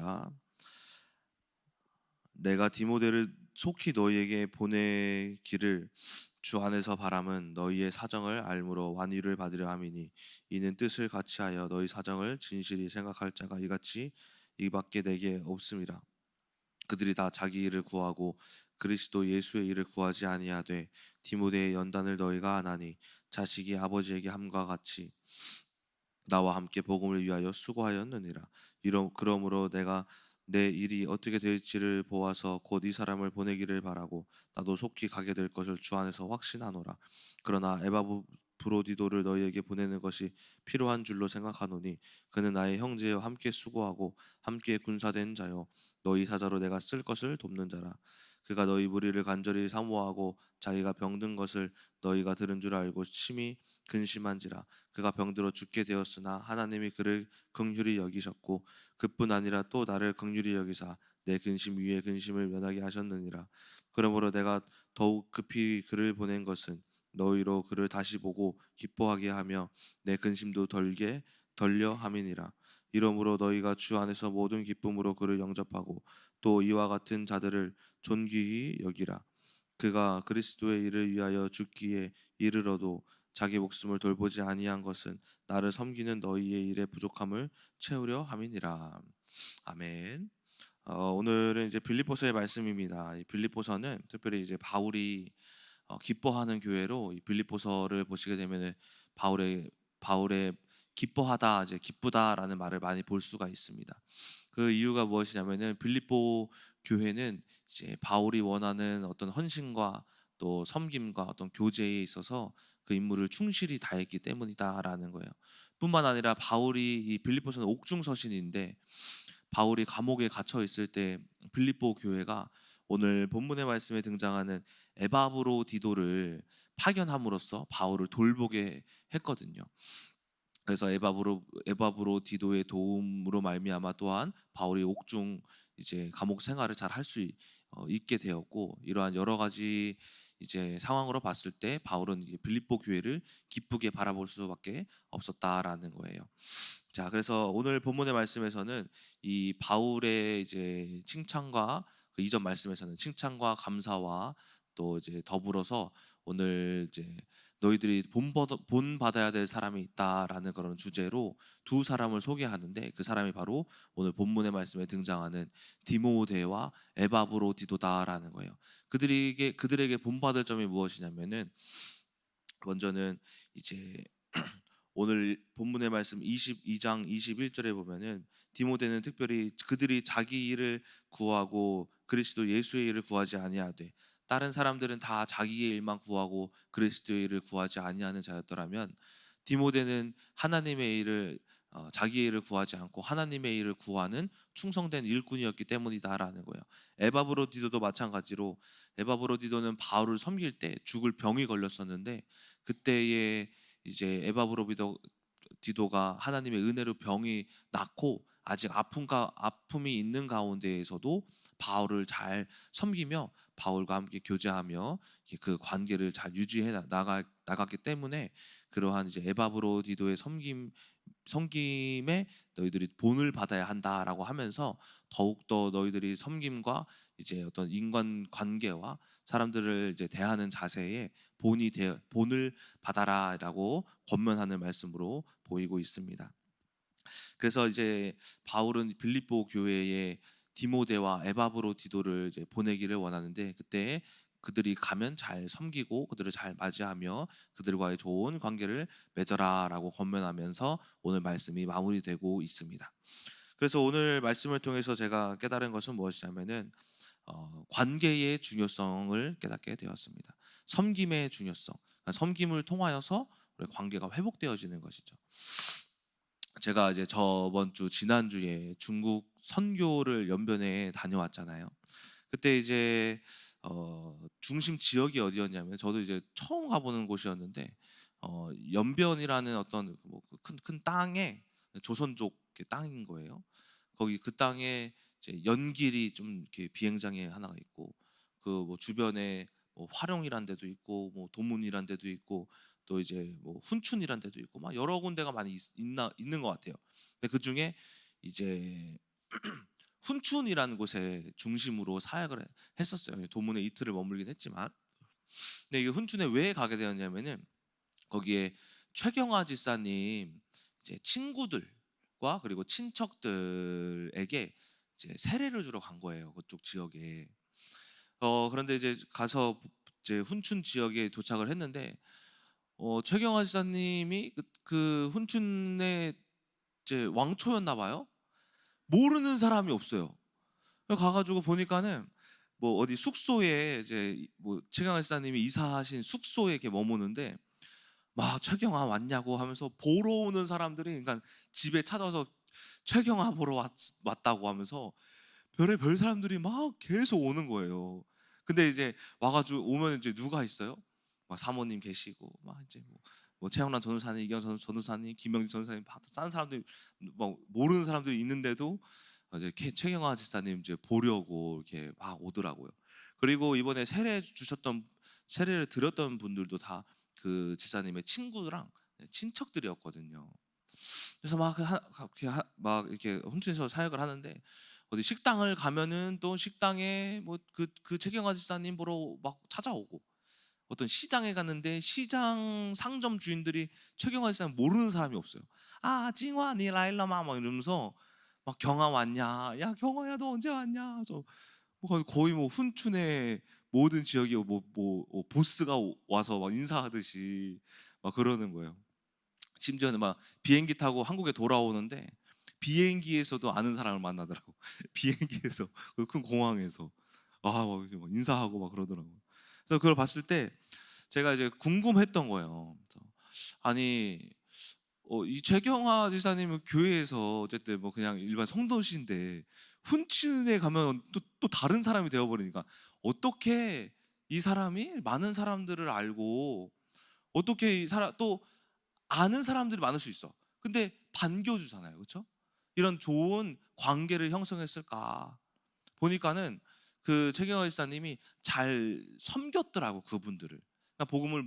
하겠습니다. 내가 디모데를 속히 너희에게 보내기를 주 안에서 바람은 너희의 사정을 알므로 완유를 받으려 함이니 이는 뜻을 같이하여 너희 사정을 진실히 생각할 자가 이같이 이밖에 내게 없음이라. 그들이 다 자기 일을 구하고 그리스도 예수의 일을 구하지 아니하되 디모데의 연단을 너희가 아나니 자식이 아버지에게 함과 같이 나와 함께 복음을 위하여 수고하였느니라. 그러므로 내가 내 일이 어떻게 될지를 보아서 곧 이 사람을 보내기를 바라고 나도 속히 가게 될 것을 주 안에서 확신하노라. 그러나 에바브로디도를 너희에게 보내는 것이 필요한 줄로 생각하노니 그는 나의 형제와 함께 수고하고 함께 군사된 자요 너희 사자로 내가 쓸 것을 돕는 자라. 그가 너희 무리를 간절히 사모하고 자기가 병든 것을 너희가 들은 줄 알고 심히 근심한지라. 그가 병들어 죽게 되었으나 하나님이 그를 긍휼히 여기셨고 그뿐 아니라 또 나를 긍휼히 여기사 내 근심 위에 근심을 면하게 하셨느니라. 그러므로 내가 더욱 급히 그를 보낸 것은 너희로 그를 다시 보고 기뻐하게 하며 내 근심도 덜려 함이니라. 이러므로 너희가 주 안에서 모든 기쁨으로 그를 영접하고 또 이와 같은 자들을 존귀히 여기라. 그가 그리스도의 일을 위하여 죽기에 이르러도 자기 목숨을 돌보지 아니한 것은 나를 섬기는 너희의 일의 부족함을 채우려 함이니라. 아멘. 오늘은 이제 빌립보서의 말씀입니다. 이 빌립보서는 특별히 이제 바울이 기뻐하는 교회로 이 빌립보서를 보시게 되면은 바울의 기뻐하다, 이제 기쁘다라는 말을 많이 볼 수가 있습니다. 그 이유가 무엇이냐면은 빌립보 교회는 이제 바울이 원하는 어떤 헌신과 또 섬김과 어떤 교제에 있어서 그 임무를 충실히 다했기 때문이다라는 거예요. 뿐만 아니라 바울이 이 빌립보서는 옥중 서신인데 바울이 감옥에 갇혀 있을 때 빌립보 교회가 오늘 본문의 말씀에 등장하는 에바브로디도를 파견함으로써 바울을 돌보게 했거든요. 그래서 에바브로디도의 도움으로 말미암아 또한 바울이 옥중 이제 감옥 생활을 잘 할 수 있게 되었고, 이러한 여러 가지 이제 상황으로 봤을 때 바울은 이제 빌립보 교회를 기쁘게 바라볼 수밖에 없었다라는 거예요. 자, 그래서 오늘 본문의 말씀에서는 이 바울의 이제 칭찬과 그 이전 말씀에서는 칭찬과 감사와 또 이제 더불어서 오늘 이제 너희들이 본받아야 될 사람이 있다라는 그런 주제로 두 사람을 소개하는데, 그 사람이 바로 오늘 본문의 말씀에 등장하는 디모데와 에바브로디도다라는 거예요. 그들에게 본받을 점이 무엇이냐면은, 먼저는 이제 오늘 본문의 말씀 22장 21절에 보면은 디모데는 특별히 그들이 자기 일을 구하고 그리스도 예수의 일을 구하지 아니하되, 다른 사람들은 다 자기의 일만 구하고 그리스도의 일을 구하지 아니하는 자였더라면 디모데는 하나님의 일을 자기의 일을 구하지 않고 하나님의 일을 구하는 충성된 일꾼이었기 때문이다라는 거예요. 에바브로디도도 마찬가지로, 에바브로디도는 바울을 섬길 때 죽을 병이 걸렸었는데, 그때에 이제 디도가 하나님의 은혜로 병이 낫고 아직 아픔이 있는 가운데에서도 바울을 잘 섬기며 바울과 함께 교제하며 그 관계를 잘 유지해 나갔기 때문에, 그러한 이제 에바브로디도의 섬김에 너희들이 본을 받아야 한다라고 하면서 더욱더 너희들이 섬김과 이제 어떤 인간 관계와 사람들을 이제 대하는 자세에 본을 받아라라고 권면하는 말씀으로 보이고 있습니다. 그래서 이제 바울은 빌립보 교회에 디모데와 에바브로디도를 이제 보내기를 원하는데, 그때 그들이 가면 잘 섬기고 그들을 잘 맞이하며 그들과의 좋은 관계를 맺어라라고 권면하면서 오늘 말씀이 마무리되고 있습니다. 그래서 오늘 말씀을 통해서 제가 깨달은 것은 무엇이냐면은 관계의 중요성을 깨닫게 되었습니다. 섬김의 중요성, 그러니까 섬김을 통하여서 우리 관계가 회복되어지는 것이죠. 제가 이제 지난주에 중국 선교를 연변에 다녀왔잖아요. 그때 이제 중심 지역이 어디였냐면, 저도 이제 처음 가보는 곳이었는데 연변이라는 어떤 큰 땅에, 조선족 땅인 거예요. 거기 그 땅에 이제 연길이 좀 이렇게 비행장에 하나가 있고, 그 뭐 주변에 뭐 화룡이란 데도 있고 뭐 도문이란 데도 있고 또 이제 뭐 훈춘이란 데도 있고 막 여러 군데가 많이 있는 것 같아요. 근데 그 중에 이제 훈춘이라는 곳에 중심으로 사역을 했었어요. 도문에 이틀을 머물긴 했지만. 근데 이게 훈춘에 왜 가게 되었냐면은 거기에 최경화 지사님 이제 친구들과 그리고 친척들에게 이제 세례를 주러 간 거예요. 그쪽 지역에. 그런데 이제 가서 이제 훈춘 지역에 도착을 했는데 최경화 지사님이 그 훈춘의 이제 왕초였나 봐요. 모르는 사람이 없어요. 가 가지고 보니까는 뭐 어디 숙소에 이제 뭐 최경화 지사님이 이사하신 숙소에 이렇게 머무는데 막 "최경화 왔냐."고 하면서 보러 오는 사람들이 그러니까 집에 찾아와서 최경화 보러 왔다고 하면서 별의별 사람들이 막 계속 오는 거예요. 근데 이제 와 가지고 오면 이제 누가 있어요? 막 사모님 계시고 막 이제 뭐 최영란 전도사님, 이경 전도사님, 김영진 전도사님 다 싼 사람들이 막 모르는 사람들이 있는데도 이제 최경화 집사님 이제 보려고 이렇게 막 오더라고요. 그리고 이번에 세례를 드렸던 분들도 다 그 집사님의 친구랑 친척들이었거든요. 그래서 막 이렇게 훔쳐서 사역을 하는데 어디 식당을 가면은 또 식당에 뭐 그 최경화 집사님 보러 막 찾아오고 어떤 시장에 갔는데 시장 상점 주인들이 최경화 집사님 모르는 사람이 없어요. 아, 징화 니 라일러마 막 이러면서 막 경화 왔냐? 야, 경화야 너 언제 왔냐? 뭐 거의 뭐 훈춘의 모든 지역에 보스가 와서 막 인사하듯이 막 그러는 거예요. 심지어는 막 비행기 타고 한국에 돌아오는데 비행기에서도 아는 사람을 만나더라고. 비행기에서 그 큰 공항에서 막 이제 막 인사하고 막 그러더라고요. 그래서 그걸 봤을 때 제가 이제 궁금했던 거예요. 그래서 아니 이 최경화 지사님은 교회에서 어쨌든 뭐 그냥 일반 성도신데 훈친에 가면 또 다른 사람이 되어버리니까 어떻게 이 사람이 많은 사람들을 알고 어떻게 이 사람 또 아는 사람들이 많을 수 있어. 근데 반겨주잖아요, 그렇죠? 이런 좋은 관계를 형성했을까 보니까는 그 최경화 지사님이 잘 섬겼더라고 그분들을. 그러니까 복음을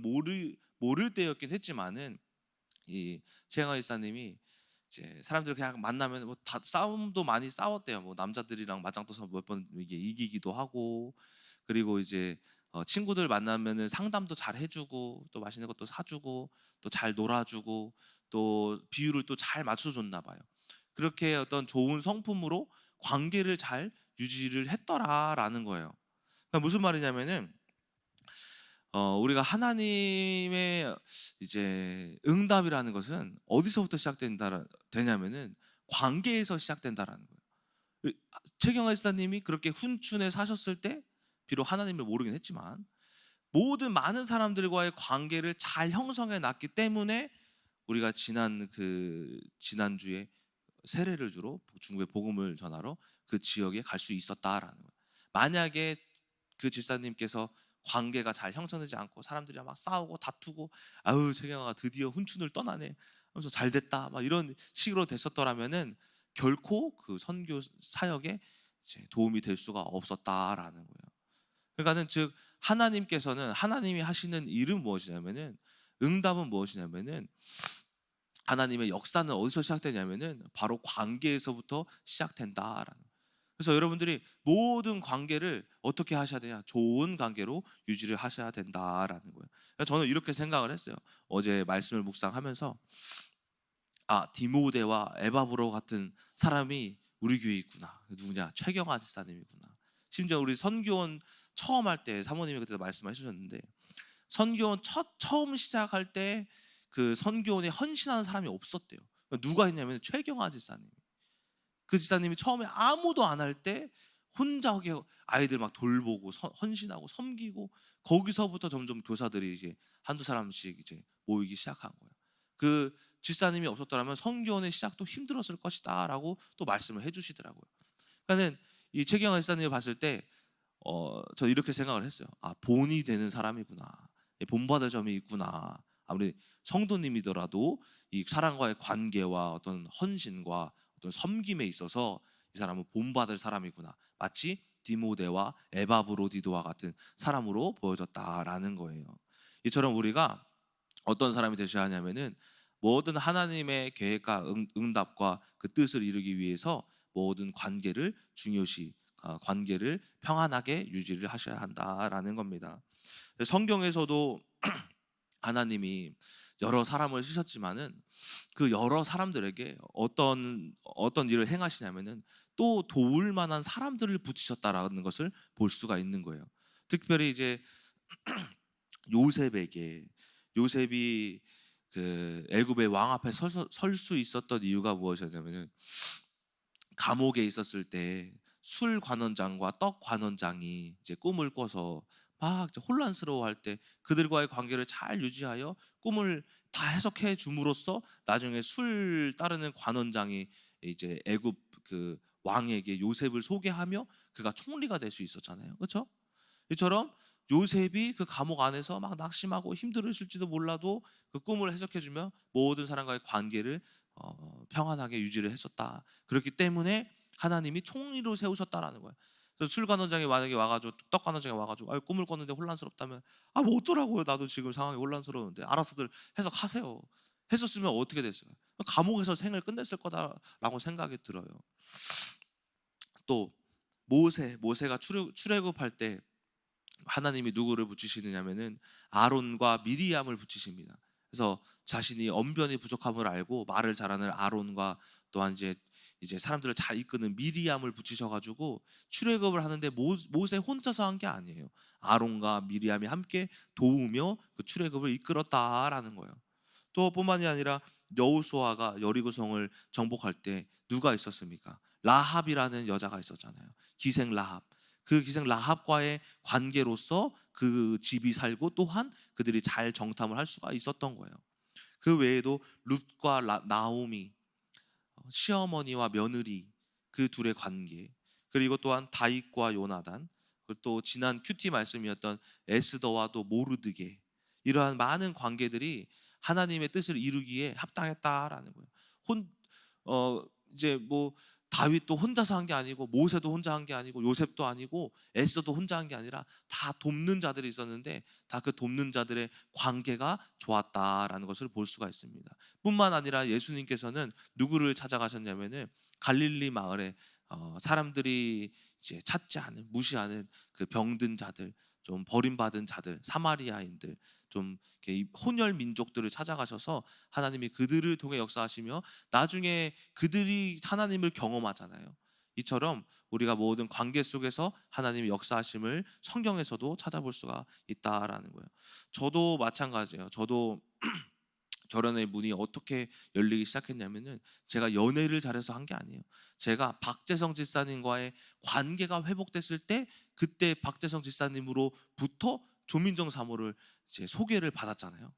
모를 때였긴 했지만은 이 최경화 지사님이 이제 사람들 그냥 만나면 뭐 다 싸움도 많이 싸웠대요. 뭐 남자들이랑 맞짱 떠서 몇 번 이게 이기기도 하고 그리고 이제 친구들 만나면은 상담도 잘 해주고 또 맛있는 것도 사주고 또 잘 놀아주고 또 비율을 또 잘 맞춰줬나 봐요. 그렇게 어떤 좋은 성품으로 관계를 잘 유지를 했더라라는 거예요. 그러니까 무슨 말이냐면은 우리가 하나님의 이제 응답이라는 것은 어디서부터 되냐면은 관계에서 시작된다라는 거예요. 최경화 지사님이 그렇게 훈춘에 사셨을 때 비록 하나님을 모르긴 했지만 모든 많은 사람들과의 관계를 잘 형성해 놨기 때문에 우리가 지난주에 세례를 주러 중국에 복음을 전하러 그 지역에 갈 수 있었다라는 거예요. 만약에 그 집사님께서 관계가 잘 형성되지 않고 사람들이랑 막 싸우고 다투고 아유 최경아가 드디어 훈춘을 떠나네 하면서 잘 됐다 막 이런 식으로 됐었더라면은 결코 그 선교 사역에 이제 도움이 될 수가 없었다라는 거예요. 그러니까는 즉 하나님께서는 하나님이 하시는 일은 무엇이냐면은 응답은 무엇이냐면은 하나님의 역사는 어디서 시작되냐면은 바로 관계에서부터 시작된다라는 거예요. 그래서 여러분들이 모든 관계를 어떻게 하셔야 되냐? 좋은 관계로 유지를 하셔야 된다라는 거예요. 그래서 저는 이렇게 생각을 했어요. 어제 말씀을 묵상하면서 디모데와 에바브로 같은 사람이 우리 교회에 있구나. 누구냐? 최경아 집사님이구나. 심지어 우리 선교원 처음 할 때 사모님이 그때 말씀해 주셨는데 선교원 처음 시작할 때 그 선교원에 헌신하는 사람이 없었대요. 누가 했냐면 최경아 집사님. 그 집사님이 처음에 아무도 안 할 때 혼자 아이들 막 돌보고 헌신하고 섬기고 거기서부터 점점 교사들이 이제 한두 사람씩 이제 모이기 시작한 거예요. 그 집사님이 없었더라면 선교원의 시작도 힘들었을 것이다라고 또 말씀을 해주시더라고요. 그러니까는 이 최경환 집사님을 봤을 때 저 이렇게 생각을 했어요. 본이 되는 사람이구나. 본받을 점이 있구나. 아무리 성도님이더라도 이 사람과의 관계와 어떤 헌신과 어떤 섬김에 있어서 이 사람은 본받을 사람이구나. 마치 디모데와 에바브로디도와 같은 사람으로 보여졌다라는 거예요. 이처럼 우리가 어떤 사람이 되셔야 하냐면은 모든 하나님의 계획과 응답과 그 뜻을 이루기 위해서 모든 관계를 중요시 관계를 평안하게 유지를 하셔야 한다라는 겁니다. 성경에서도 하나님이 여러 사람을 쓰셨지만은 그 여러 사람들에게 어떤 일을 행하시냐면은 또 도울 만한 사람들을 붙이셨다라는 것을 볼 수가 있는 거예요. 특별히 이제 요셉에게 요셉이 그 애굽의 왕 앞에 설 수 있었던 이유가 무엇이었냐면은 감옥에 있었을 때 술 관원장과 떡 관원장이 이제 꿈을 꿔서 막 이제 혼란스러워할 때 그들과의 관계를 잘 유지하여 꿈을 다 해석해 줌으로써 나중에 술 따르는 관원장이 이제 애굽 그 왕에게 요셉을 소개하며 그가 총리가 될 수 있었잖아요. 그렇죠? 이처럼 요셉이 그 감옥 안에서 막 낙심하고 힘들으실지도 몰라도 그 꿈을 해석해주며 모든 사람과의 관계를 평안하게 유지를 했었다. 그렇기 때문에 하나님이 총리로 세우셨다라는 거예요. 그래서 술관원장이 만약에 와가지고 떡관원장이 와가지고 꿈을 꿨는데 혼란스럽다면 뭐 어쩌라고요? 나도 지금 상황이 혼란스러운데 알아서들 해석하세요. 했었으면 어떻게 됐어요? 감옥에서 생을 끝냈을 거다라고 생각이 들어요. 또 모세가 출애굽할 때 하나님이 누구를 붙이시느냐면은 아론과 미리암을 붙이십니다. 그래서 자신이 언변이 부족함을 알고 말을 잘하는 아론과 또한 이제 사람들을 잘 이끄는 미리암을 붙이셔가지고 출애굽을 하는데 모세 혼자서 한 게 아니에요. 아론과 미리암이 함께 도우며 그 출애굽을 이끌었다라는 거예요. 또 뿐만이 아니라 여호수아가 여리고성을 정복할 때 누가 있었습니까? 라합이라는 여자가 있었잖아요. 기생 라합. 그 기생 라합과의 관계로서 그 집이 살고 또한 그들이 잘 정탐을 할 수가 있었던 거예요. 그 외에도 룻과 나오미, 시어머니와 며느리 그 둘의 관계, 그리고 또한 다윗과 요나단, 그리고 또 지난 큐티 말씀이었던 에스더와 또 모르드게, 이러한 많은 관계들이 하나님의 뜻을 이루기에 합당했다라는 거예요. 혼 이제 뭐 다윗도 혼자서 한 게 아니고 모세도 혼자 한 게 아니고 요셉도 아니고 에스더도 혼자 한 게 아니라 다 돕는 자들이 있었는데 다 그 돕는 자들의 관계가 좋았다라는 것을 볼 수가 있습니다. 뿐만 아니라 예수님께서는 누구를 찾아가셨냐면은 갈릴리 마을에 사람들이 이제 찾지 않은 무시하는 그 병든 자들, 좀 버림받은 자들, 사마리아인들, 좀 이렇게 혼혈 민족들을 찾아가셔서 하나님이 그들을 통해 역사하시며 나중에 그들이 하나님을 경험하잖아요. 이처럼 우리가 모든 관계 속에서 하나님의 역사하심을 성경에서도 찾아볼 수가 있다라는 거예요. 저도 마찬가지예요. 저도 결혼의 문이 어떻게 열리기 시작했냐면은 제가 연애를 잘해서 한 게 아니에요. 제가 박재성 집사님과의 관계가 회복됐을 때 그때 박재성 집사님으로부터 조민정 사모를 이제 소개를 받았잖아요.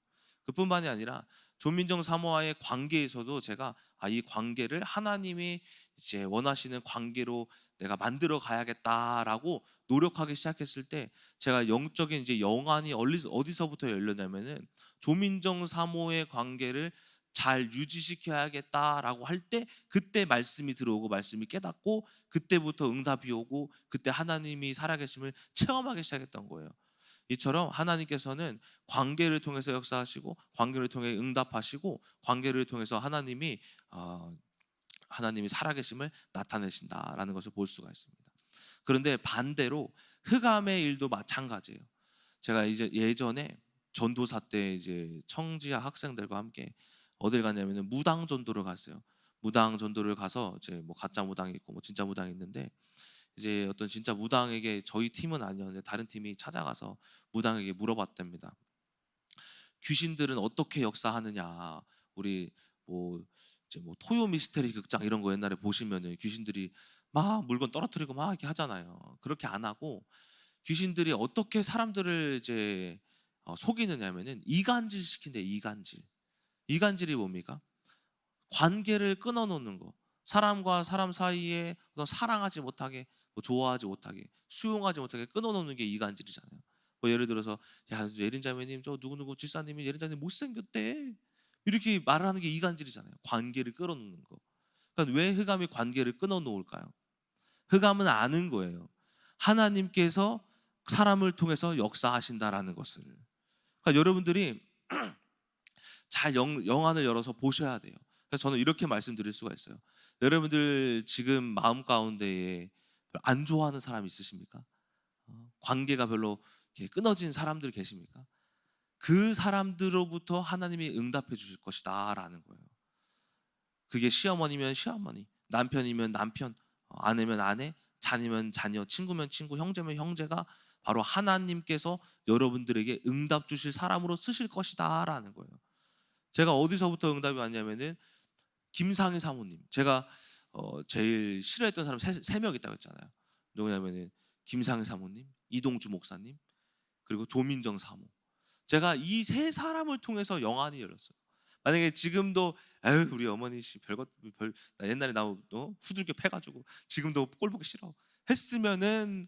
그뿐만이 아니라 조민정 사모와의 관계에서도 제가 이 관계를 하나님이 이제 원하시는 관계로 내가 만들어 가야겠다라고 노력하기 시작했을 때 제가 영적인 이제 영안이 어디서부터 열렸냐면은 조민정 사모의 관계를 잘 유지시켜야겠다라고 할 때 그때 말씀이 들어오고 말씀이 깨닫고 그때부터 응답이 오고 그때 하나님이 살아계심을 체험하기 시작했던 거예요. 이처럼 하나님께서는 관계를 통해서 역사하시고 관계를 통해 응답하시고 관계를 통해서 하나님이 살아계심을 나타내신다라는 것을 볼 수가 있습니다. 그런데 반대로 흑암의 일도 마찬가지예요. 제가 이제 예전에 전도사 때 이제 청지하 학생들과 함께 어딜 갔냐면은 무당 전도를 갔어요. 무당 전도를 가서 이제 뭐 가짜 무당이 있고 뭐 진짜 무당이 있는데 이제 어떤 진짜 무당에게 저희 팀은 아니었는데 다른 팀이 찾아가서 무당에게 물어봤답니다. 귀신들은 어떻게 역사하느냐. 우리 뭐 이제 뭐 토요 미스테리 극장 이런 거 옛날에 보시면은 귀신들이 막 물건 떨어뜨리고 막 이렇게 하잖아요. 그렇게 안 하고 귀신들이 어떻게 사람들을 이제 속이느냐면은 이간질 시킨대. 이간질이 뭡니까? 관계를 끊어놓는 거. 사람과 사람 사이에 어떤 사랑하지 못하게, 뭐 좋아하지 못하게, 수용하지 못하게 끊어놓는 게 이간질이잖아요. 뭐 예를 들어서 야 예린자매님 저 누구누구 집사님이 예린자매님 못생겼대 이렇게 말을 하는 게 이간질이잖아요. 관계를 끊어놓는 거. 그러니까 왜 흑암이 관계를 끊어놓을까요? 흑암은 아는 거예요. 하나님께서 사람을 통해서 역사하신다라는 것을. 그러니까 여러분들이 잘 영안을 열어서 보셔야 돼요. 그래서 저는 이렇게 말씀드릴 수가 있어요. 여러분들 지금 마음 가운데에 안 좋아하는 사람 있으십니까? 관계가 별로 이렇게 끊어진 사람들 계십니까? 그 사람들로부터 하나님이 응답해 주실 것이다라는 거예요. 그게 시어머니면 시어머니, 남편이면 남편, 아내면 아내, 자녀면 자녀, 친구면 친구, 형제면 형제가 바로 하나님께서 여러분들에게 응답 주실 사람으로 쓰실 것이다라는 거예요. 제가 어디서부터 응답이 왔냐면은 김상희 사모님. 제가 제일 싫어했던 사람 세 명 있다고 했잖아요. 누구냐면은 김상희 사모님, 이동주 목사님, 그리고 조민정 사모. 제가 이 세 사람을 통해서 영안이 열렸어요. 만약에 지금도 에휴 우리 어머니 씨 별것 별 나 옛날에 나 후들겨 패가지고 지금도 꼴 보기 싫어 했으면은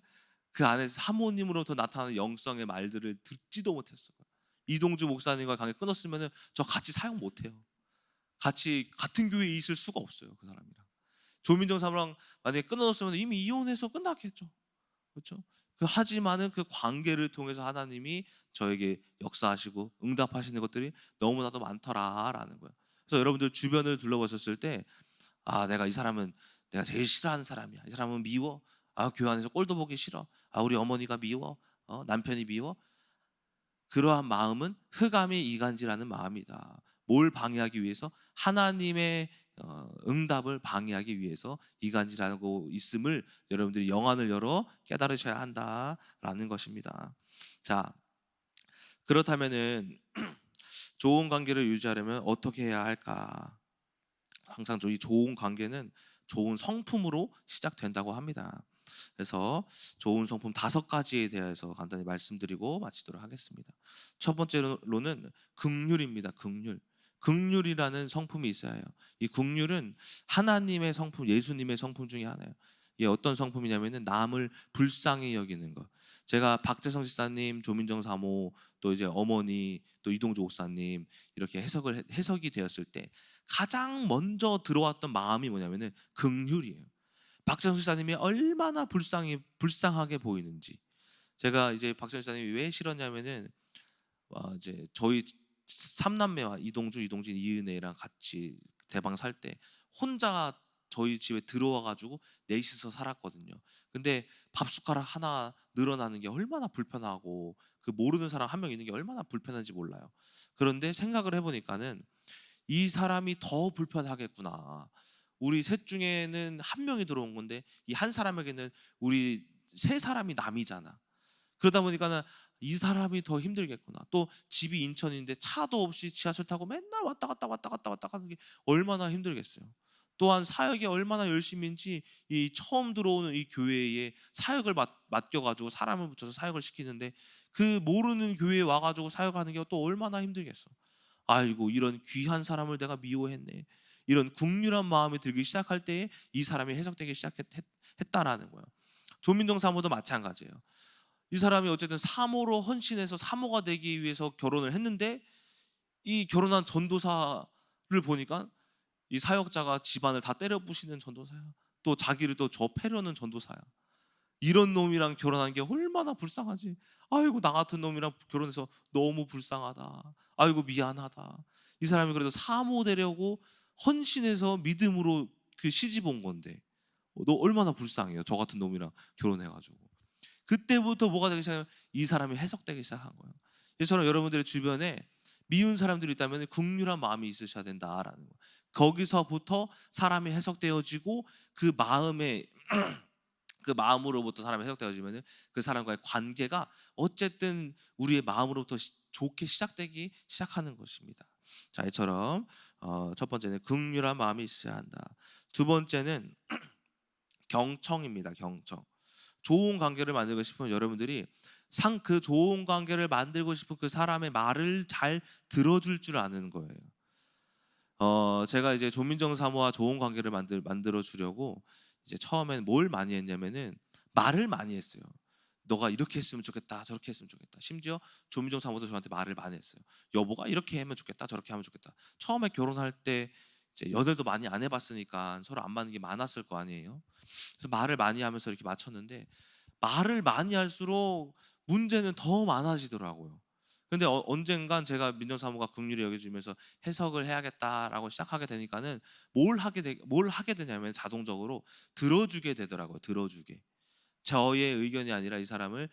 그 안에 사모님으로부터 나타나는 영성의 말들을 듣지도 못했어요. 이동주 목사님과 관계 끊었으면은 저 같이 사역 못해요. 같이 같은 교회에 있을 수가 없어요 그 사람이랑. 조민정 사모랑 만약에 끊어졌으면 이미 이혼해서 끝났겠죠. 그렇죠? 하지만은 그 관계를 통해서 하나님이 저에게 역사하시고 응답하시는 것들이 너무나도 많더라라는 거예요. 그래서 여러분들 주변을 둘러보셨을 때, 아 내가 이 사람은 내가 제일 싫어하는 사람이야. 이 사람은 미워. 아 교회 안에서 꼴도 보기 싫어. 아 우리 어머니가 미워. 남편이 미워. 그러한 마음은 흑암의 이간질하는 마음이다. 뭘 방해하기 위해서? 하나님의 응답을 방해하기 위해서 이간질하고 있음을 여러분들이 영안을 열어 깨달으셔야 한다라는 것입니다. 자, 그렇다면은 좋은 관계를 유지하려면 어떻게 해야 할까? 항상 이 좋은 관계는 좋은 성품으로 시작된다고 합니다. 그래서 좋은 성품 5가지에 대해서 간단히 말씀드리고 마치도록 하겠습니다. 첫 번째로는 긍휼입니다. 긍휼. 긍휼이라는 성품이 있어야 해요. 이 긍휼은 하나님의 성품, 예수님의 성품 중에 하나예요. 이게 어떤 성품이냐면은 남을 불쌍히 여기는 것. 제가 박재성 집사님, 조민정 사모, 또 이제 어머니, 또 이동주 목사님 이렇게 해석이 되었을 때 가장 먼저 들어왔던 마음이 뭐냐면은 긍휼이에요. 박재성 집사님이 얼마나 불쌍하게 보이는지. 제가 이제 박재성 집사님이 왜 싫었냐면은 이제 저희 삼남매와 이동진, 이은혜랑 같이 대방 살 때 혼자 저희 집에 들어와 가지고 넷이서 살았거든요. 근데 밥 숟가락 하나 늘어나는 게 얼마나 불편하고 그 모르는 사람 한 명 있는 게 얼마나 불편한지 몰라요. 그런데 생각을 해 보니까는 '이 사람이 더 불편하겠구나.' 우리 셋 중에는 한 명이 들어온 건데 이 한 사람에게는 우리 세 사람이 남이잖아. 그러다 보니까는 '이 사람이 더 힘들겠구나.' 또 집이 인천인데 차도 없이 지하철 타고 맨날 왔다 갔다 왔다 갔다 왔다 가는 게 얼마나 힘들겠어요. 또한 사역이 얼마나 열심인지 이 처음 들어오는 이 교회에 사역을 맡겨 가지고 사람을 붙여서 사역을 시키는데 그 모르는 교회에 와 가지고 사역하는 게 또 얼마나 힘들겠어. '아이고 이런 귀한 사람을 내가 미워했네.' 이런 국률한 마음이 들기 시작할 때에 이 사람이 해석되기 했다라는 거예요. 조민정 사모도 마찬가지예요. 이 사람이 어쨌든 사모로 헌신해서 사모가 되기 위해서 결혼을 했는데 이 결혼한 전도사를 보니까 이 사역자가 집안을 다 때려 부시는 전도사야. 또 자기를 또 접해려는 전도사야. 이런 놈이랑 결혼한 게 얼마나 불쌍하지. 아이고 나 같은 놈이랑 결혼해서 너무 불쌍하다. 아이고 미안하다. 이 사람이 그래도 사모 되려고 헌신해서 믿음으로 그 시집 온 건데 너 얼마나 불쌍해요. 저 같은 놈이랑 결혼해가지고. 그때부터 뭐가 되기 시작하면 이 사람이 해석되기 시작한 거예요. 이처럼 여러분들의 주변에 미운 사람들이 있다면 긍휼한 마음이 있으셔야 된다라는 거예요. 거기서부터 사람이 해석되어지고 그 마음에 그 마음으로부터 사람이 해석되어지면 그 사람과의 관계가 어쨌든 우리의 마음으로부터 좋게 시작되기 시작하는 것입니다. 자, 이처럼 첫 번째는 긍휼한 마음이 있어야 한다. 두 번째는 경청입니다. 경청. 좋은 관계를 만들고 싶으면 여러분들이 그 좋은 관계를 만들고 싶은 그 사람의 말을 잘 들어줄 줄 아는 거예요. 제가 이제 조민정 사모와 좋은 관계를 만들어 주려고 이제 처음엔 뭘 많이 했냐면은 말을 많이 했어요. 너가 이렇게 했으면 좋겠다, 저렇게 했으면 좋겠다. 심지어 조민정 사모도 저한테 말을 많이 했어요. 여보가 이렇게 하면 좋겠다, 저렇게 하면 좋겠다. 처음에 결혼할 때 이제 연애도 많이 안 해봤으니까 서로 안 맞는 게 많았을 거 아니에요. 그래서 말을 많이 하면서 이렇게 맞췄는데 말을 많이 할수록 문제는 더 많아지더라고요. 근데 언젠간 제가 민정사모가 긍휼히 여겨주면서 해석을 해야겠다라고 시작하게 되니까는 뭘 하게 되냐면 자동적으로 들어주게 되더라고요. 들어주게. 저의 의견이 아니라 이 사람의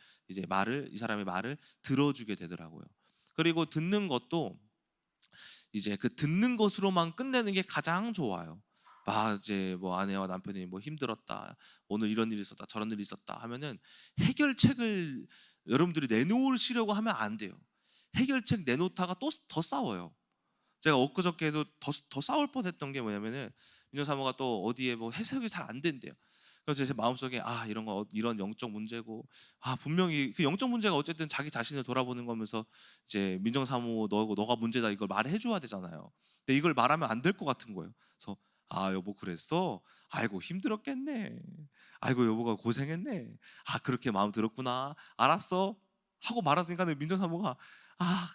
말을 들어주게 되더라고요. 그리고 듣는 것도 이제 그 듣는 것으로만 끝내는 게 가장 좋아요. 막 이제 뭐 아내와 남편이 뭐 힘들었다, 오늘 이런 일이 있었다, 저런 일이 있었다 하면은 해결책을 여러분들이 내놓으시려고 하면 안 돼요. 해결책 내놓다가 또 더 싸워요. 제가 엊그저께도 더 싸울 뻔했던 게 뭐냐면은 민정사모가 또 어디에 뭐 해석이 잘 안 된대요. 그래서 제 마음속에 이런 거 이런 영적 문제고, 분명히 그 영적 문제가 어쨌든 자기 자신을 돌아보는 거면서 이제 민정사모 너가 문제다 이걸 말해 줘야 되잖아요. 근데 이걸 말하면 안 될 것 같은 거예요. 그래서 여보 그랬어? 아이고 힘들었겠네. 아이고 여보가 고생했네. 그렇게 마음 들었구나. 알았어. 하고 말하니까 민정사모가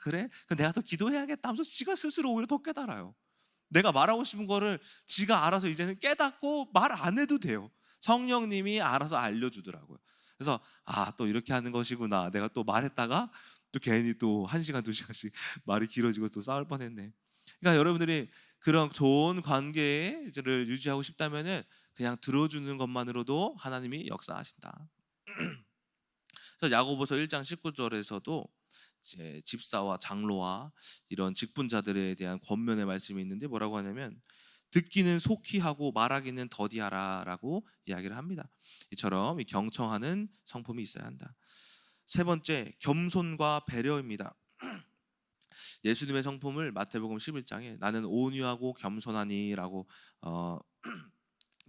그래? 그럼 내가 더 기도해야겠다 하면서 지가 스스로 오히려 더 깨달아요. 내가 말하고 싶은 거를 지가 알아서 이제는 깨닫고 말 안 해도 돼요. 성령님이 알아서 알려주더라고요. 그래서 또 이렇게 하는 것이구나. 내가 또 말했다가 또 괜히 또 1시간 2시간씩 말이 길어지고 또 싸울 뻔했네. 그러니까 여러분들이 그런 좋은 관계를 유지하고 싶다면은 그냥 들어주는 것만으로도 하나님이 역사하신다. 그래서 야고보서 1장 19절에서도 이제 집사와 장로와 이런 직분자들에 대한 권면의 말씀이 있는데 뭐라고 하냐면 듣기는 속히 하고 말하기는 더디하라라고 이야기를 합니다. 이처럼 이 경청하는 성품이 있어야 한다. 세 번째, 겸손과 배려입니다. 예수님의 성품을 마태복음 11장에 나는 온유하고 겸손하니라고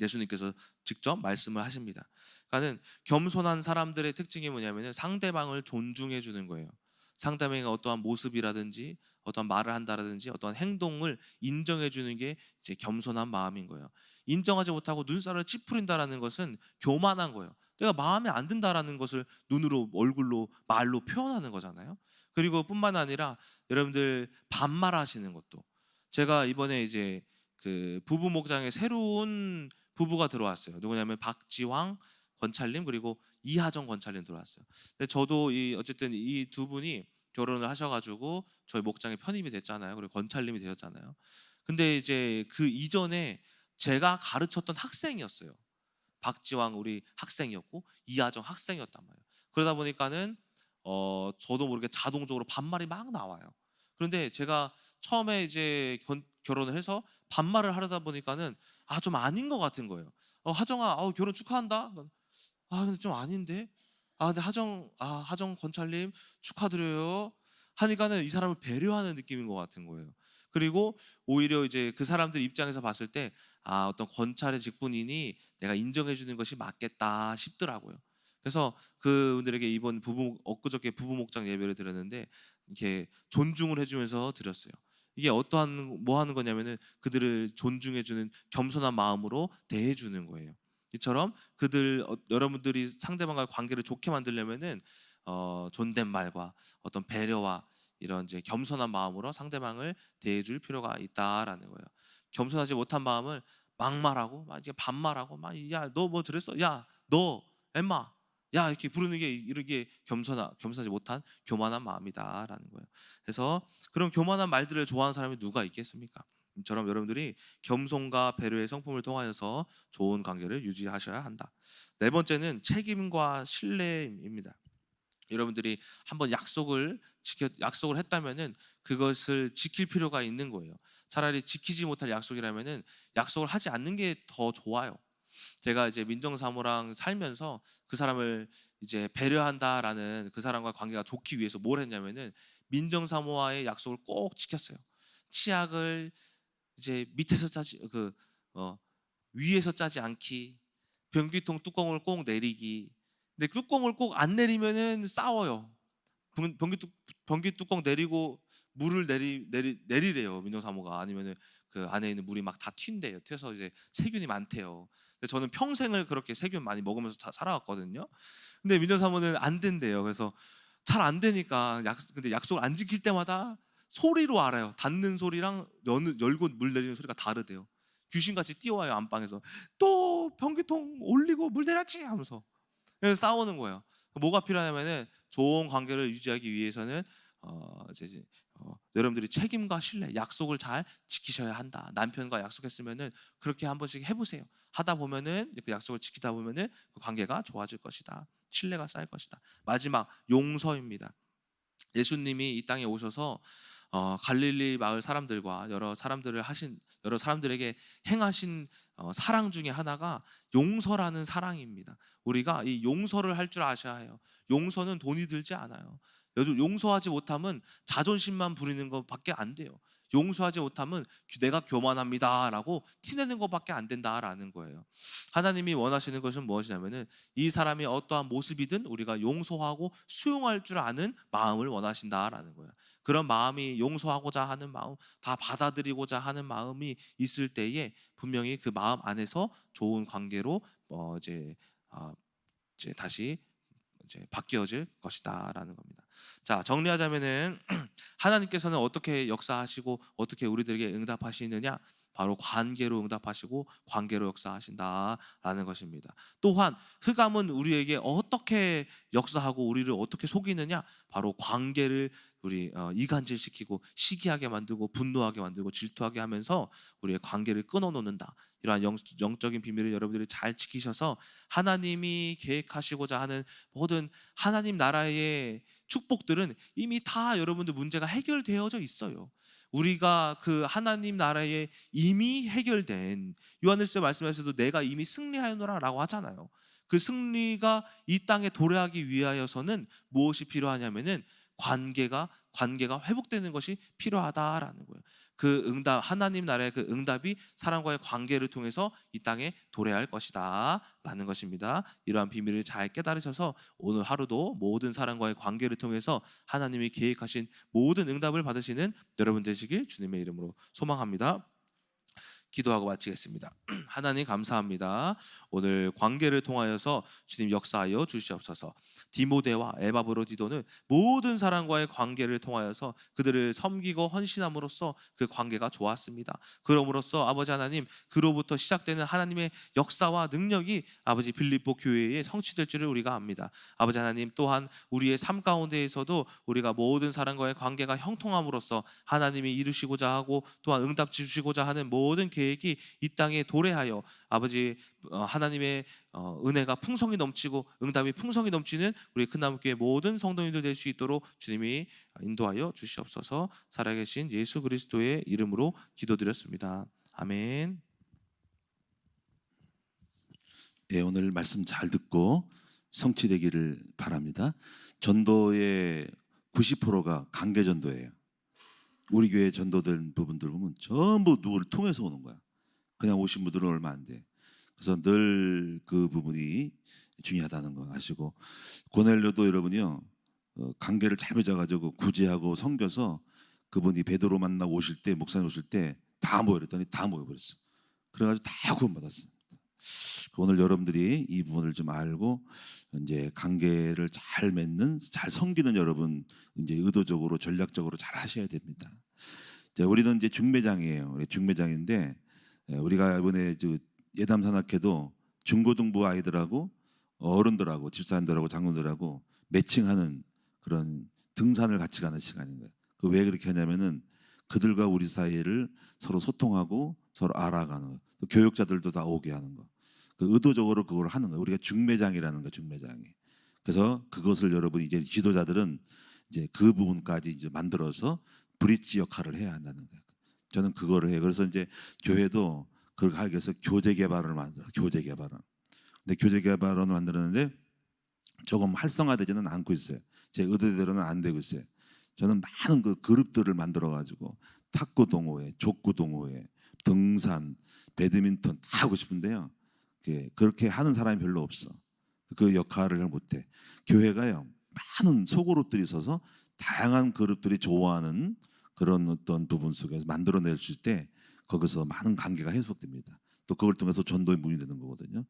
예수님께서 직접 말씀을 하십니다. 그러니까는 겸손한 사람들의 특징이 뭐냐면 상대방을 존중해 주는 거예요. 상대방의 어떠한 모습이라든지 어떠한 말을 한다라든지 어떠한 행동을 인정해 주는 게 이제 겸손한 마음인 거예요. 인정하지 못하고 눈살을 찌푸린다라는 것은 교만한 거예요. 내가 마음에 안 든다라는 것을 눈으로, 얼굴로, 말로 표현하는 거잖아요. 그리고 뿐만 아니라 여러분들 반말하시는 것도, 제가 이번에 이제 그 부부 목장에 새로운 부부가 들어왔어요. 누구냐면 박지황 권찰님 그리고 이하정 권찰님 들어왔어요. 근데 저도 어쨌든 이 두 분이 결혼을 하셔가지고 저희 목장에 편입이 됐잖아요. 그리고 권찰님이 되셨잖아요. 근데 이제 그 이전에 제가 가르쳤던 학생이었어요. 박지왕 우리 학생이었고 이하정 학생이었단 말이에요. 그러다 보니까는 저도 모르게 자동적으로 반말이 막 나와요. 그런데 제가 처음에 이제 결혼을 해서 반말을 하려다 보니까는 좀 아닌 것 같은 거예요. 하정아, 결혼 축하한다. 근데 좀 아닌데. 근데 하정 권찰님 축하드려요. 하니까는 이 사람을 배려하는 느낌인 것 같은 거예요. 그리고 오히려 이제 그 사람들 입장에서 봤을 때 어떤 권찰의 직분이니 내가 인정해 주는 것이 맞겠다 싶더라고요. 그래서 그분들에게 이번 엊그저께 부부 목장 예배를 드렸는데 이렇게 존중을 해주면서 드렸어요. 이게 뭐 하는 거냐면은 그들을 존중해주는 겸손한 마음으로 대해주는 거예요. 이처럼 여러분들이 상대방과 관계를 좋게 만들려면은 존댓말과 어떤 배려와 이런 이제 겸손한 마음으로 상대방을 대해줄 필요가 있다라는 거예요. 겸손하지 못한 마음을 막말하고 막 이제 반말하고 막 야 너 뭐 저랬어, 야 너 엠마, 야 이렇게 부르는 게 이렇게 겸손하지 못한 교만한 마음이다라는 거예요. 그래서 그런 교만한 말들을 좋아하는 사람이 누가 있겠습니까? 이처럼 여러분들이 겸손과 배려의 성품을 통하여서 좋은 관계를 유지하셔야 한다. 네 번째는 책임과 신뢰입니다. 여러분들이 한번 약속을 했다면은 그것을 지킬 필요가 있는 거예요. 차라리 지키지 못할 약속이라면은 약속을 하지 않는 게 더 좋아요. 제가 이제 민정사모랑 살면서 그 사람을 이제 배려한다라는, 그 사람과 관계가 좋기 위해서 뭘 했냐면은 민정사모와의 약속을 꼭 지켰어요. 치약을 이제 밑에서 짜지 위에서 짜지 않기, 변기통 뚜껑을 꼭 내리기. 근데 뚜껑을 꼭 안 내리면은 싸워요. 변기 뚜껑 내리고 물을 내리래요 민정사모가. 아니면은 그 안에 있는 물이 막 다 튄대요. 튀어서 이제 세균이 많대요. 근데 저는 평생을 그렇게 세균 많이 먹으면서 살아왔거든요. 근데 민정사모는 안 된대요. 그래서 잘 안 되니까 근데 약속을 안 지킬 때마다 소리로 알아요. 닫는 소리랑 열고 물 내리는 소리가 다르대요. 귀신같이 뛰어와요 안방에서. 또 변기통 올리고 물 내렸지 하면서. 그래서 싸우는 거예요. 뭐가 필요하냐면은 좋은 관계를 유지하기 위해서는 여러분들이 책임과 신뢰, 약속을 잘 지키셔야 한다. 남편과 약속했으면은 그렇게 한 번씩 해보세요. 하다 보면은 그 약속을 지키다 보면은 그 관계가 좋아질 것이다. 신뢰가 쌓일 것이다. 마지막 용서입니다. 예수님이 이 땅에 오셔서 갈릴리 마을 사람들과 여러 사람들에게 행하신 사랑 중에 하나가 용서라는 사랑입니다. 우리가 이 용서를 할 줄 아셔야 해요. 용서는 돈이 들지 않아요. 용서하지 못하면 자존심만 부리는 것밖에 안 돼요. 용서하지 못하면 내가 교만합니다라고 티내는 것밖에 안 된다라는 거예요. 하나님이 원하시는 것은 무엇이냐면은 이 사람이 어떠한 모습이든 우리가 용서하고 수용할 줄 아는 마음을 원하신다라는 거예요. 그런 마음이 용서하고자 하는 마음, 다 받아들이고자 하는 마음이 있을 때에 분명히 그 마음 안에서 좋은 관계로 어 이제 어 이제 다시 이제 바뀌어질 것이다라는 겁니다. 자, 정리하자면은 하나님께서는 어떻게 역사하시고 어떻게 우리들에게 응답하시느냐? 바로 관계로 응답하시고 관계로 역사하신다라는 것입니다. 또한 흑암은 우리에게 어떻게 역사하고 우리를 어떻게 속이느냐? 바로 관계를 우리 이간질시키고 시기하게 만들고 분노하게 만들고 질투하게 하면서 우리의 관계를 끊어놓는다. 이러한 영적인 비밀을 여러분들이 잘 지키셔서 하나님이 계획하시고자 하는 모든 하나님 나라의 축복들은 이미 다 여러분들 문제가 해결되어져 있어요. 우리가 그 하나님 나라에 이미 해결된, 요한일서 말씀에서도 내가 이미 승리하였노라라고 하잖아요. 그 승리가 이 땅에 도래하기 위하여서는 무엇이 필요하냐면은 관계가 회복되는 것이 필요하다라는 거예요. 그 응답, 하나님 나라의 그 응답이 사람과의 관계를 통해서 이 땅에 도래할 것이다라는 것입니다. 이러한 비밀을 잘 깨달으셔서 오늘 하루도 모든 사람과의 관계를 통해서 하나님이 계획하신 모든 응답을 받으시는 여러분 되시길 주님의 이름으로 소망합니다. 기도하고 마치겠습니다. 하나님 감사합니다. 오늘 관계를 통하여서 주님 역사하여 주시옵소서. 디모데와 에바브로디도는 모든 사람과의 관계를 통하여서 그들을 섬기고 헌신함으로써 그 관계가 좋았습니다. 그럼으로써 아버지 하나님, 그로부터 시작되는 하나님의 역사와 능력이 아버지 빌립보 교회에 성취될 줄을 우리가 압니다. 아버지 하나님, 또한 우리의 삶 가운데에서도 우리가 모든 사람과의 관계가 형통함으로써 하나님이 이루시고자 하고 또한 응답 주시고자 하는 모든 계획이 이 땅에 도래하여 아버지 하나님의 은혜가 풍성히 넘치고 응답이 풍성히 넘치는 우리 큰나무교회 모든 성도님들 될 수 있도록 주님이 인도하여 주시옵소서. 살아계신 예수 그리스도의 이름으로 기도드렸습니다. 아멘. 예, 오늘 말씀 잘 듣고 성취되기를 바랍니다. 전도의 90%가 관계 전도예요. 우리 교회 전도된 부분들 보면 전부 누구를 통해서 오는 거야. 그냥 오신 분들은 얼마 안 돼. 그래서 늘 그 부분이 중요하다는 거 아시고, 고넬료도 여러분이요, 관계를 잘 맺어가지고 구제하고 섬겨서 그분이 베드로 만나고 오실 때, 목사님 오실 때 다 모여랬더니 다 모여버렸어. 그래가지고 다 구원받았어. 오늘 여러분들이 이 부분을 좀 알고 이제 관계를 잘 맺는, 잘 섬기는 여러분, 이제 의도적으로 전략적으로 잘 하셔야 됩니다. 우리는 이제 중매장이에요. 우리 중매장인데 우리가 이번에 예담산악회도 중고등부 아이들하고 어른들하고 집사님들하고 장로들하고 매칭하는 그런 등산을 같이 가는 시간인 거예요. 그 왜 그렇게 하냐면은 그들과 우리 사이를 서로 소통하고 서로 알아가는 거. 또 교육자들도 다 오게 하는 거. 그 의도적으로 그걸 하는 거예요. 우리가 중매장이라는 거, 중매장이. 그래서 그것을 여러분 이제 지도자들은 이제 그 부분까지 이제 만들어서 브릿지 역할을 해야 한다는 거예요. 저는 그거를 해요. 그래서 이제 교회도 그걸 하기 위해서 교제 개발을 만들어. 교제 개발을. 근데 교제 개발원을 만들었는데 조금 활성화되지는 않고 있어요. 제 의도대로는 안 되고 있어요. 저는 많은 그 그룹들을 만들어 가지고 탁구 동호회, 족구 동호회, 등산, 배드민턴 다 하고 싶은데요. 그렇게 하는 사람이 별로 없어. 그 역할을 못해. 교회가요, 많은 소그룹들이 있어서 다양한 그룹들이 좋아하는 그런 어떤 부분 속에서 만들어낼 수 있을 때 거기서 많은 관계가 해석됩니다. 또 그걸 통해서 전도의 문이 되는 거거든요.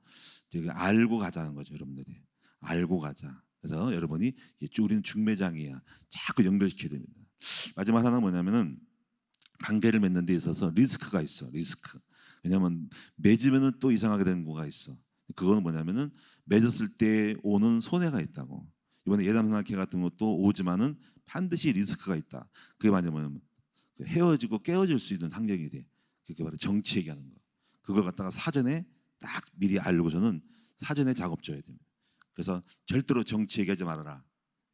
알고 가자는 거죠, 여러분들이. 알고 가자. 그래서 여러분이 우리는 중매장이야. 자꾸 연결시켜야 됩니다. 마지막 하나는 뭐냐면은 관계를 맺는 데 있어서 리스크가 있어. 리스크. 왜냐하면 맺으면은 또 이상하게 되는 거가 있어. 그거는 뭐냐면은 맺었을 때 오는 손해가 있다고. 이번에 예담산악회 같은 것도 오지만은 반드시 리스크가 있다. 그게 뭐냐면 헤어지고 깨어질 수 있는 상정이 돼. 그게 바로 정치 얘기하는 거. 그걸 갖다가 사전에 딱 미리 알고서는 사전에 작업 줘야 됩니다. 그래서 절대로 정치 얘기하지 말아라.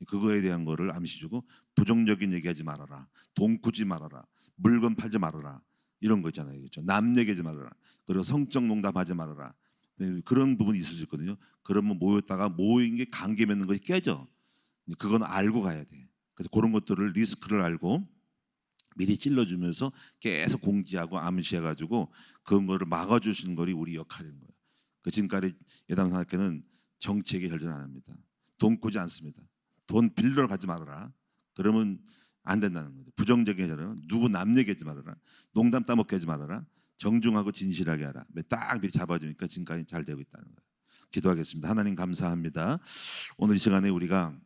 그거에 대한 거를 암시 주고, 부정적인 얘기하지 말아라. 돈 꾸지 말아라. 물건 팔지 말아라. 이런 거 있잖아요. 그렇죠? 남 얘기하지 말아라. 그리고 성적 농담하지 말아라. 그런 부분이 있을 수 있거든요. 그러면 모였다가 모인 게 관계 맺는 것이 깨져. 그건 알고 가야 돼. 그래서 그런 것들을 리스크를 알고 미리 찔러주면서 계속 공지하고 암시해가지고 그런 거를 막아주시는 것이 우리 역할인 거예요. 그 지금까지 예담산악회는 정치에게 결정 안 합니다. 돈 꾸지 않습니다. 돈 빌려 가지 말아라. 그러면 안 된다는 거죠. 부정적인 자는 누구 남 얘기하지 말아라. 농담 따먹게 하지 말아라. 정중하고 진실하게 하라. 딱 미리 잡아주니까 지금까지 잘 되고 있다는 거예요. 기도하겠습니다. 하나님 감사합니다. 오늘 이 시간에 우리가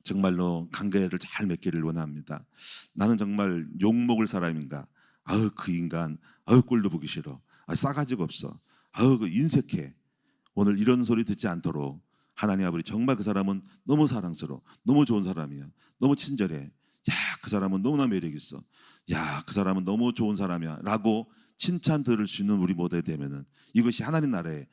정말로 관계를 잘 맺기를 원합니다. 나는 정말 욕먹을 사람인가? 아유 그 인간, 아유 꼴도 보기 싫어. 아 싸가지가 없어. 아유 그 인색해. 오늘 이런 소리 듣지 않도록 하나님 아버지, 정말 그 사람은 너무 사랑스러워, 너무 좋은 사람이야, 너무 친절해, 야 그 사람은 너무나 매력 있어, 야 그 사람은 너무 좋은 사람이야 라고 칭찬 들을 수 있는 우리 모두가 되면은 이것이 하나님 나라의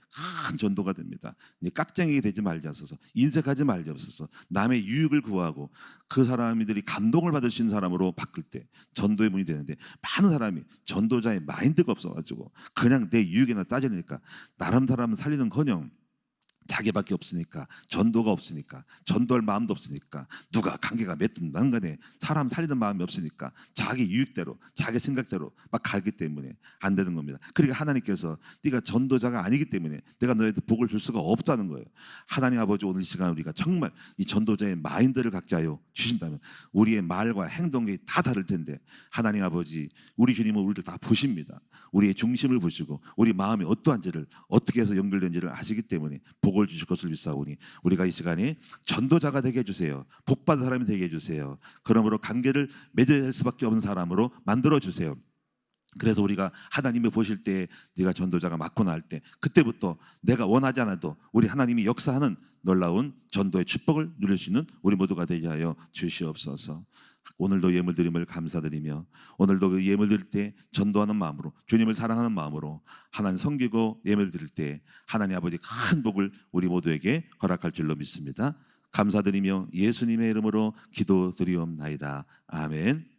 큰 전도가 됩니다. 깍쟁이 되지 말지 않소서, 인색하지 말지 없어서 남의 유익을 구하고 그 사람들이 감동을 받을 수 있는 사람으로 바뀔 때 전도의 문이 되는데, 많은 사람이 전도자의 마인드가 없어가지고 그냥 내 유익이나 따지니까 나름 사람 살리는커녕 자기밖에 없으니까, 전도가 없으니까, 전도할 마음도 없으니까, 누가 관계가 맺든단 간에 사람 살리는 마음이 없으니까 자기 유익대로 자기 생각대로 막 가기 때문에 안 되는 겁니다. 그러니까 하나님께서 네가 전도자가 아니기 때문에 내가 너희한테 복을 줄 수가 없다는 거예요. 하나님 아버지, 오늘 이 시간 우리가 정말 이 전도자의 마인드를 갖게 하여 주신다면 우리의 말과 행동이 다 다를 텐데, 하나님 아버지, 우리 주님은 우리를 다 보십니다. 우리의 중심을 보시고 우리 마음이 어떠한지를, 어떻게 해서 연결된지를 아시기 때문에 복을 주실 것을 믿사오니 우리가 이 시간에 전도자가 되게 해주세요. 복받은 사람이 되게 해주세요. 그러므로 관계를 맺어야 할 수밖에 없는 사람으로 만들어 주세요. 그래서 우리가 하나님을 보실 때 네가 전도자가 맞고 나올 때 그때부터 내가 원하지 않아도 우리 하나님이 역사하는 놀라운 전도의 축복을 누릴 수 있는 우리 모두가 되게 하여 주시옵소서. 오늘도 예물 드림을 감사드리며, 오늘도 그 예물 드릴 때 전도하는 마음으로, 주님을 사랑하는 마음으로 하나님 섬기고 예물 드릴 때 하나님 아버지 큰 복을 우리 모두에게 허락할 줄로 믿습니다. 감사드리며 예수님의 이름으로 기도드리옵나이다. 아멘.